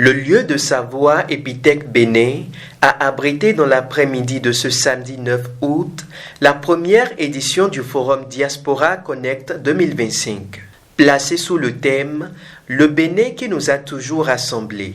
Le lieu de Savoie Épithèque Bénin a abrité dans l'après-midi de ce samedi 9 août la première édition du Forum Diaspora Connect 2025, placée sous le thème « Le Bénin qui nous a toujours rassemblés ».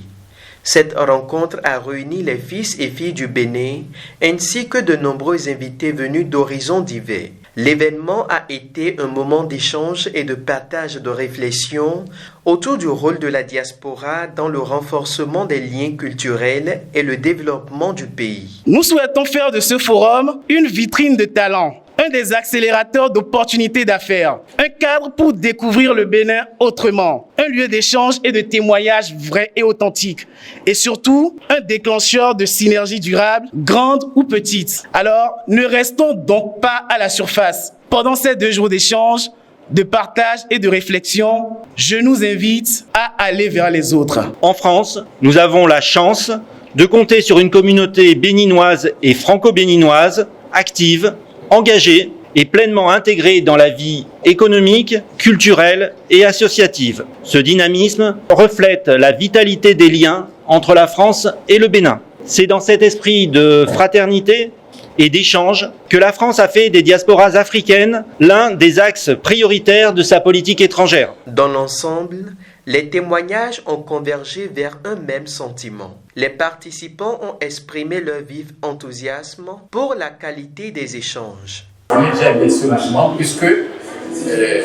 Cette rencontre a réuni les fils et filles du Bénin ainsi que de nombreux invités venus d'horizons divers. L'événement a été un moment d'échange et de partage de réflexion autour du rôle de la diaspora dans le renforcement des liens culturels et le développement du pays. Nous souhaitons faire de ce forum une vitrine de talents, un des accélérateurs d'opportunités d'affaires, un cadre pour découvrir le Bénin autrement, un lieu d'échange et de témoignages vrais et authentiques, et surtout un déclencheur de synergies durables, grandes ou petites. Alors, ne restons donc pas à la surface. Pendant ces 2 jours d'échange, de partage et de réflexion, je nous invite à aller vers les autres. En France, nous avons la chance de compter sur une communauté béninoise et franco-béninoise active, engagée et pleinement intégrée dans la vie économique, culturelle et associative. Ce dynamisme reflète la vitalité des liens entre la France et le Bénin. C'est dans cet esprit de fraternité et d'échange que la France a fait des diasporas africaines l'un des axes prioritaires de sa politique étrangère. Dans l'ensemble, les témoignages ont convergé vers un même sentiment. Les participants ont exprimé leur vif enthousiasme pour la qualité des échanges. J'ai aimé ce mouvement puisque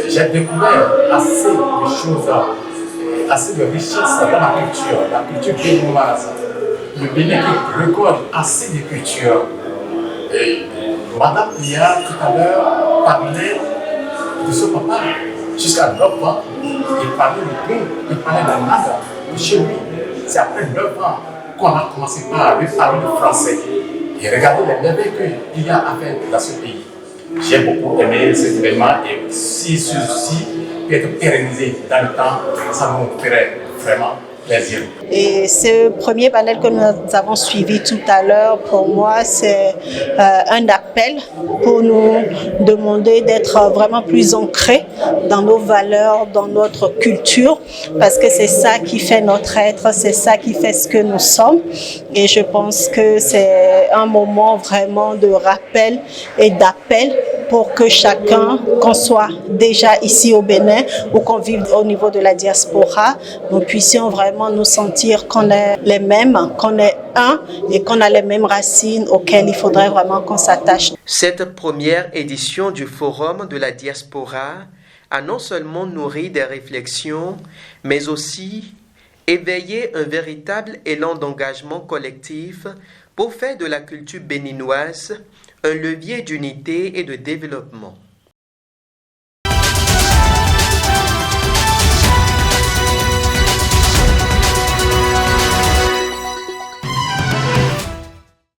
j'ai découvert assez de choses, assez de richesses dans la culture béninoise. Le Bénin qui regorge assez de culture. Et Madame Lia, tout à l'heure, parlait de ce papa jusqu'à 9 ans. Il parlait de tout, il parlait de la langue. Chez lui, c'est après 9 ans qu'on a commencé par lui parler de français. Et regardez les merveilles qu'il y a à faire dans ce pays. J'ai beaucoup aimé cet événement et si ceci peut être pérennisé dans le temps, ça nous ferait vraiment plaisir. Et ce premier panel que nous avons suivi tout à l'heure, pour moi, c'est un appel pour nous demander d'être vraiment plus ancrés dans nos valeurs, dans notre culture, parce que c'est ça qui fait notre être, c'est ça qui fait ce que nous sommes. Et je pense que c'est un moment vraiment de rappel et d'appel pour que chacun, qu'on soit déjà ici au Bénin ou qu'on vive au niveau de la diaspora, nous puissions vraiment nous sentir qu'on est les mêmes, qu'on est un et qu'on a les mêmes racines auxquelles il faudrait vraiment qu'on s'attache. Cette première édition du Forum de la diaspora a non seulement nourri des réflexions, mais aussi éveillé un véritable élan d'engagement collectif pour faire de la culture béninoise un levier d'unité et de développement.